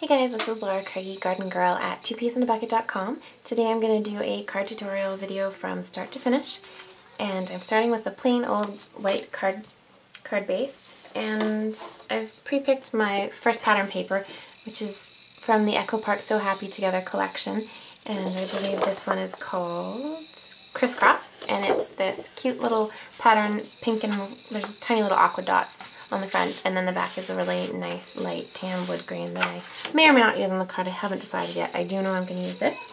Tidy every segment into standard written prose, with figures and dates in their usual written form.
Hey guys, this is Laura Craigie, Garden Girl at Twopeasinabucket.com. Today I'm going to do a card tutorial video from start to finish, and I'm starting with a plain old white card base, and I've pre-picked my first pattern paper, which is from the Echo Park So Happy Together collection, and I believe this one is called Crisscross, and it's this cute little pattern, pink, and there's tiny little aqua dots on the front, and then the back is a really nice light tan wood grain that I may or may not use on the card. I haven't decided yet. I do know I'm going to use this.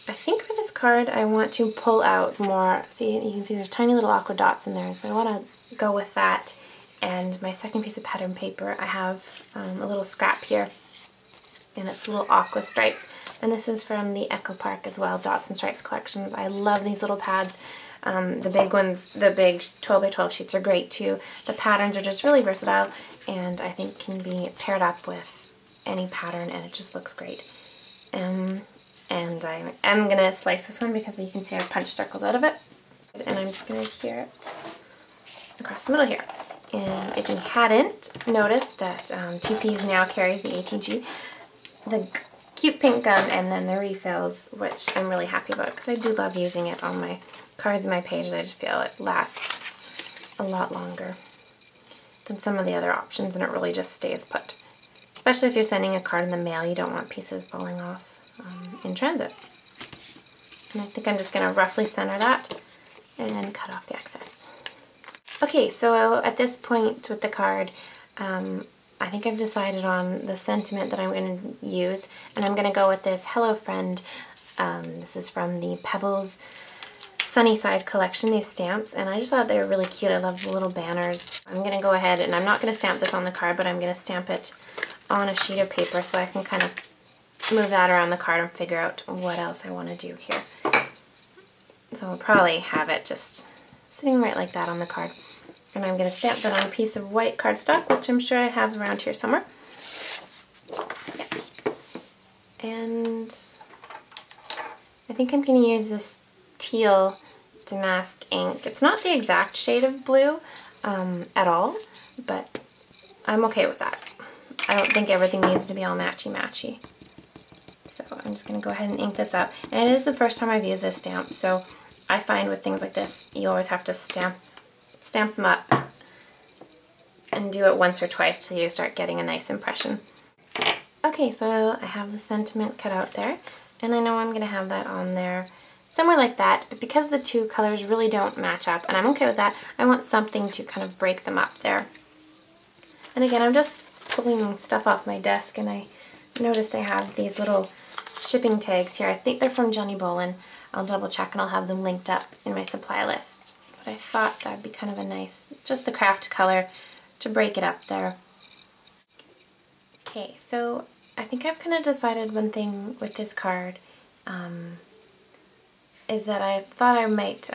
I think for this card I want to pull out more, see, you can see there's tiny little aqua dots in there, so I want to go with that. And my second piece of pattern paper, I have a little scrap here, and it's little aqua stripes, and this is from the Echo Park as well, Dots and Stripes collections. I love these little pads. The big ones, the big 12 by 12 sheets are great too. The patterns are just really versatile, and I think can be paired up with any pattern, and it just looks great. And I am going to slice this one because you can see I punched circles out of it, and I'm just going to adhere it across the middle here. And if you hadn't noticed that Two Peas now carries the ATG, the cute pink gum, and then the refills, which I'm really happy about because I do love using it on my cards and my pages. I just feel it lasts a lot longer than some of the other options, and it really just stays put. Especially if you're sending a card in the mail, you don't want pieces falling off in transit. And I think I'm just going to roughly center that and cut off the excess. Okay, so at this point with the card, I think I've decided on the sentiment that I'm going to use, and I'm going to go with this Hello Friend. This is from the Pebbles Sunnyside collection, these stamps, and I just thought they were really cute. I love the little banners. I'm going to go ahead, and I'm not going to stamp this on the card, but I'm going to stamp it on a sheet of paper so I can kind of move that around the card and figure out what else I want to do here. So I'll probably have it just sitting right like that on the card. And I'm going to stamp that on a piece of white cardstock, which I'm sure I have around here somewhere. Yeah. And I think I'm going to use this teal damask ink. It's not the exact shade of blue at all, but I'm okay with that. I don't think everything needs to be all matchy-matchy. So I'm just going to go ahead and ink this up. And it is the first time I've used this stamp, so I find with things like this, you always have to stamp them up and do it once or twice till you start getting a nice impression. Okay, so I have the sentiment cut out there, and I know I'm going to have that on there somewhere like that, but because the two colors really don't match up, and I'm okay with that, I want something to kind of break them up there. And again, I'm just pulling stuff off my desk, and I noticed I have these little shipping tags here. I think they're from Johnny Bolin. I'll double check and I'll have them linked up in my supply list. But I thought that'd be kind of a nice, just the craft color to break it up there. Okay, so I think I've kind of decided one thing with this card is that I thought I might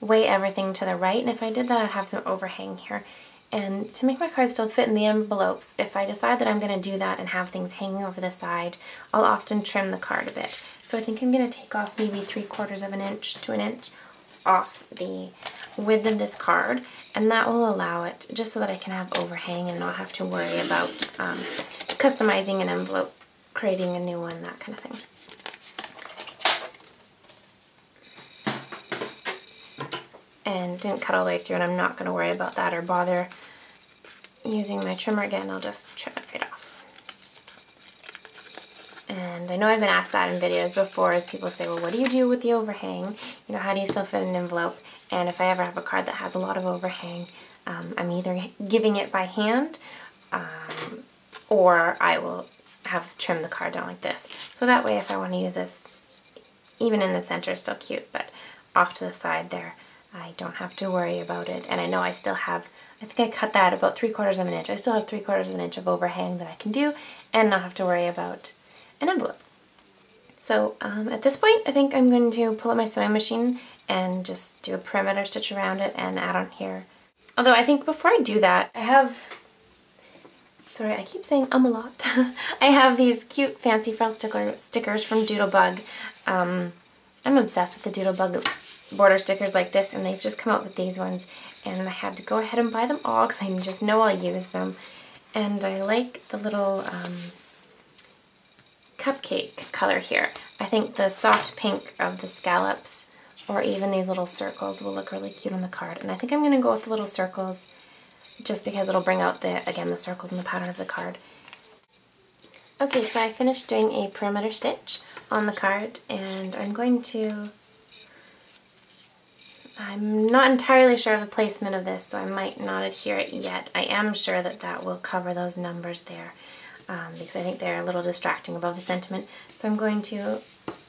weigh everything to the right, and if I did that I'd have some overhang here. And to make my card still fit in the envelopes, if I decide that I'm going to do that and have things hanging over the side, I'll often trim the card a bit. So I think I'm going to take off maybe 3/4 of an inch to an inch off the width of this card, and that will allow it just so that I can have overhang and not have to worry about customizing an envelope, creating a new one, that kind of thing. And didn't cut all the way through, and I'm not going to worry about that or bother using my trimmer again. I'll just trim it right off. And I know I've been asked that in videos before, as people say, well, what do you do with the overhang? You know, how do you still fit an envelope? And if I ever have a card that has a lot of overhang, I'm either giving it by hand or I will have trimmed the card down like this. So that way, if I want to use this, even in the center, it's still cute, but off to the side there, I don't have to worry about it. And I know I still have, I think I cut that about 3/4 of an inch. I still have 3/4 of an inch of overhang that I can do and not have to worry about an envelope. So at this point, I think I'm going to pull out my sewing machine and just do a perimeter stitch around it and add on here. Although I think before I do that, I have, sorry, I keep saying a lot. I have these cute fancy frill stickers from Doodlebug. I'm obsessed with the Doodlebug border stickers like this, and they've just come out with these ones, and I had to go ahead and buy them all because I just know I'll use them. And I like the little cupcake color here. I think the soft pink of the scallops or even these little circles will look really cute on the card. And I think I'm going to go with the little circles just because it'll bring out, again, the circles and the pattern of the card. Okay, so I finished doing a perimeter stitch on the card, and I'm not entirely sure of the placement of this, so I might not adhere it yet. I am sure that that will cover those numbers there, because I think they're a little distracting above the sentiment. So I'm going to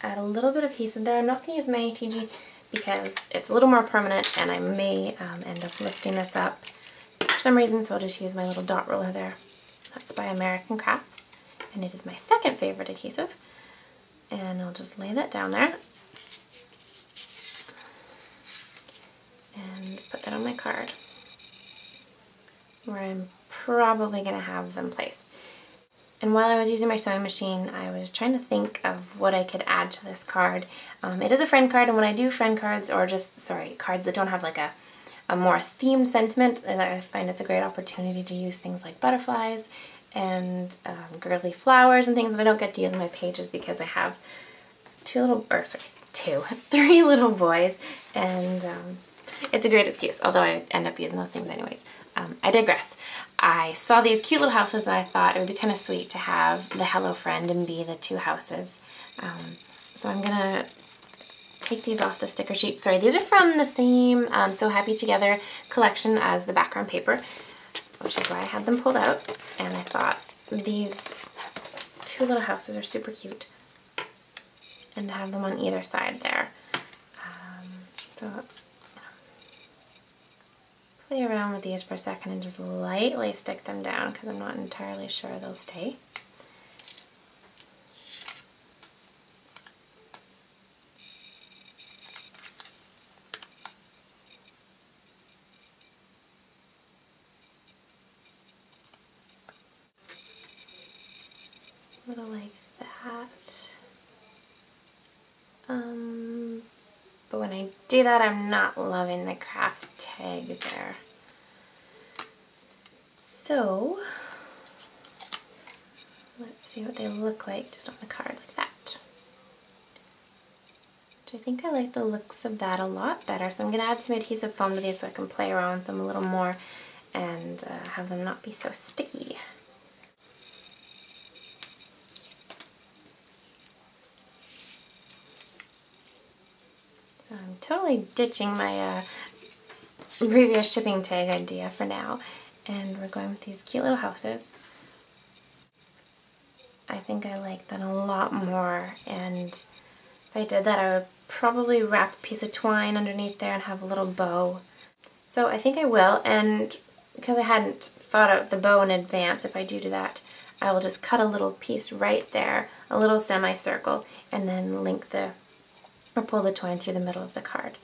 add a little bit of adhesive there. I'm not going to use my ATG because it's a little more permanent, and I may end up lifting this up for some reason, so I'll just use my little dot roller there. That's by American Crafts, and it is my second favorite adhesive. And I'll just lay that down there and put that on my card where I'm probably going to have them placed. And while I was using my sewing machine, I was trying to think of what I could add to this card. It is a friend card, and when I do friend cards, or just, cards that don't have like a more themed sentiment, I find it's a great opportunity to use things like butterflies and girly flowers and things that I don't get to use on my pages because I have three little boys, and it's a great excuse, although I end up using those things anyways. I digress. I saw these cute little houses and I thought it would be kind of sweet to have the Hello Friend and be the two houses. So I'm gonna take these off the sticker sheet. Sorry, these are from the same So Happy Together collection as the background paper, which is why I had them pulled out. And I thought these two little houses are super cute, and to have them on either side there. Play around with these for a second and just lightly stick them down because I'm not entirely sure they'll stay. A little like that. But when I do that, I'm not loving the craft tag there. So, let's see what they look like just on the card like that. Which I think I like the looks of that a lot better. So I'm going to add some adhesive foam to these so I can play around with them a little more and have them not be so sticky. So I'm totally ditching my previous shipping tag idea for now, and we're going with these cute little houses. I think I like that a lot more, and if I did that I would probably wrap a piece of twine underneath there and have a little bow. So I think I will, and because I hadn't thought out the bow in advance, if I do that, I will just cut a little piece right there, a little semicircle, and then link or pull the twine through the middle of the card.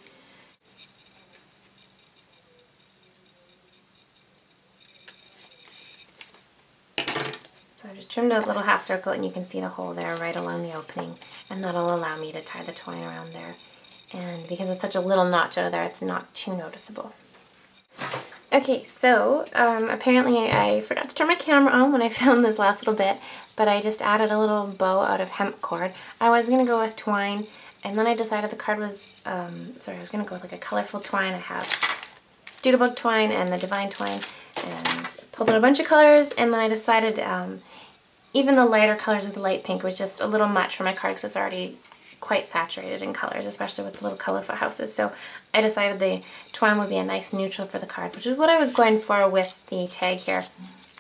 So I've just trimmed a little half circle, and you can see the hole there right along the opening, and that'll allow me to tie the twine around there. And because it's such a little notch out of there, it's not too noticeable. Okay, so apparently I forgot to turn my camera on when I filmed this last little bit, but I just added a little bow out of hemp cord. I was going to go with twine, and then I decided the card was, I was going to go with like a colorful twine. I have Doodlebug twine and the Divine twine, and pulled out a bunch of colors, and then I decided even the lighter colors of the light pink was just a little much for my card because it's already quite saturated in colors, especially with the little colorful houses. So I decided the twine would be a nice neutral for the card, which is what I was going for with the tag here,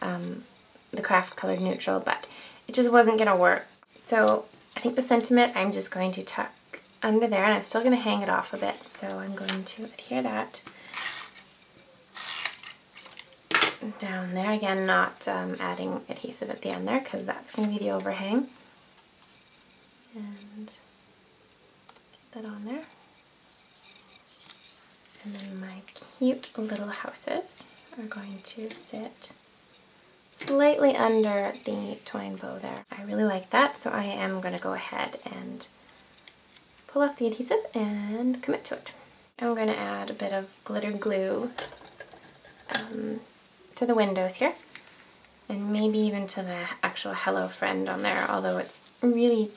the craft colored neutral, but it just wasn't going to work. So I think the sentiment I'm just going to tuck under there, and I'm still going to hang it off a bit, so I'm going to adhere that down there. Again, not adding adhesive at the end there because that's going to be the overhang. And get that on there. And then my cute little houses are going to sit slightly under the twine bow there. I really like that, so I am going to go ahead and pull off the adhesive and commit to it. I'm going to add a bit of glitter glue to the windows here. and maybe even to the actual Hello Friend on there, although it's really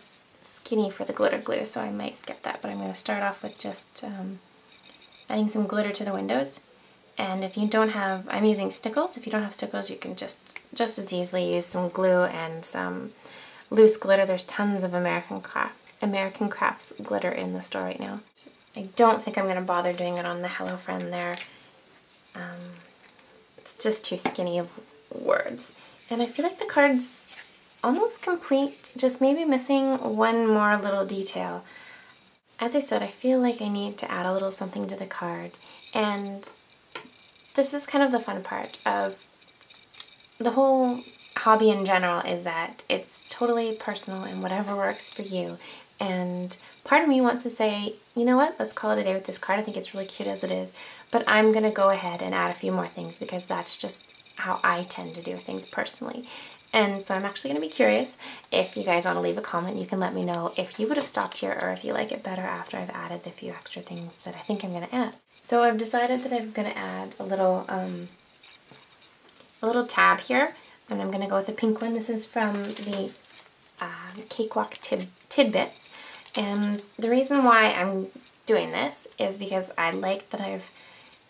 skinny for the glitter glue, so I might skip that. But I'm going to start off with just adding some glitter to the windows. And if you don't have, I'm using stickles. If you don't have stickles, you can just as easily use some glue and some loose glitter. There's tons of American Crafts glitter in the store right now. I don't think I'm going to bother doing it on the Hello Friend there. It's just too skinny of words. And I feel like the card's almost complete, just maybe missing one more little detail. As I said, I feel like I need to add a little something to the card, and this is kind of the fun part of the whole hobby in general, is that it's totally personal and whatever works for you. And part of me wants to say, you know what, let's call it a day with this card. I think it's really cute as it is, but I'm going to go ahead and add a few more things because that's just how I tend to do things personally. And so I'm actually going to be curious if you guys want to leave a comment. You can let me know if you would have stopped here or if you like it better after I've added the few extra things that I think I'm going to add. So I've decided that I'm going to add a little tab here, and I'm going to go with the pink one. This is from the Cakewalk Tidbits, and the reason why I'm doing this is because I like that I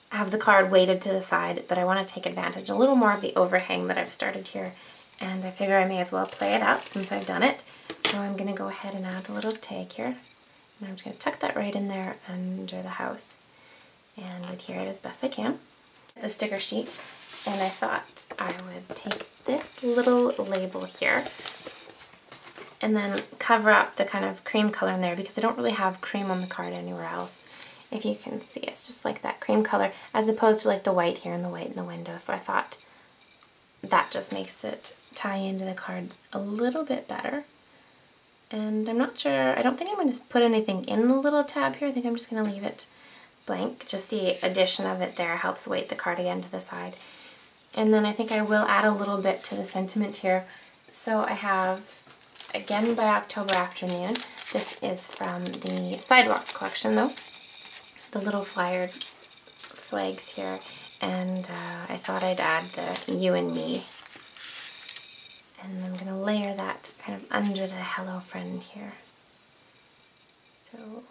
have the card weighted to the side, but I want to take advantage a little more of the overhang that I've started here, and I figure I may as well play it out since I've done it. So I'm going to go ahead and add the little tag here, and I'm just going to tuck that right in there under the house and adhere it as best I can. The sticker sheet, and I thought I would take this little label here and then cover up the kind of cream color in there because I don't really have cream on the card anywhere else. If you can see, it's just like that cream color as opposed to like the white here and the white in the window. So I thought that just makes it tie into the card a little bit better. And I'm not sure, I don't think I'm going to put anything in the little tab here. I think I'm just going to leave it blank. Just the addition of it there helps weight the card again to the side. And then I think I will add a little bit to the sentiment here. So I have, again by October Afternoon, this is from the Sidewalks collection though, the little flowered flags here, and I thought I'd add the You and Me. And I'm going to layer that kind of under the Hello Friend here. So,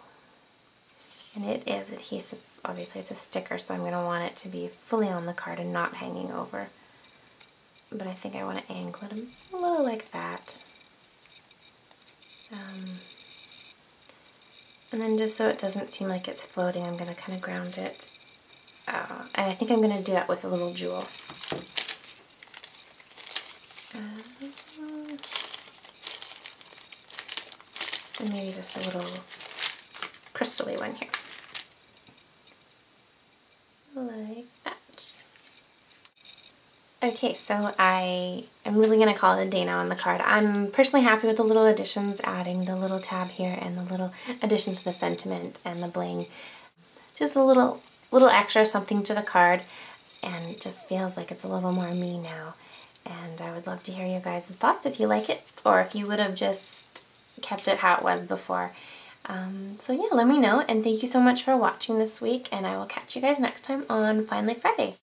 and it is adhesive, obviously it's a sticker, so I'm going to want it to be fully on the card and not hanging over. But I think I want to angle it a little like that. And then just so it doesn't seem like it's floating, I'm going to kind of ground it. And I think I'm going to do that with a little jewel. And maybe just a little crystal-y one here. Like that. Okay, so I am really going to call it a day now on the card. I'm personally happy with the little additions, adding the little tab here and the little addition to the sentiment and the bling. Just a little extra something to the card, and it just feels like it's a little more me now. And I would love to hear your guys' thoughts if you like it, or if you would have just kept it how it was before. So yeah, let me know, and thank you so much for watching this week, and I will catch you guys next time on Finally Friday.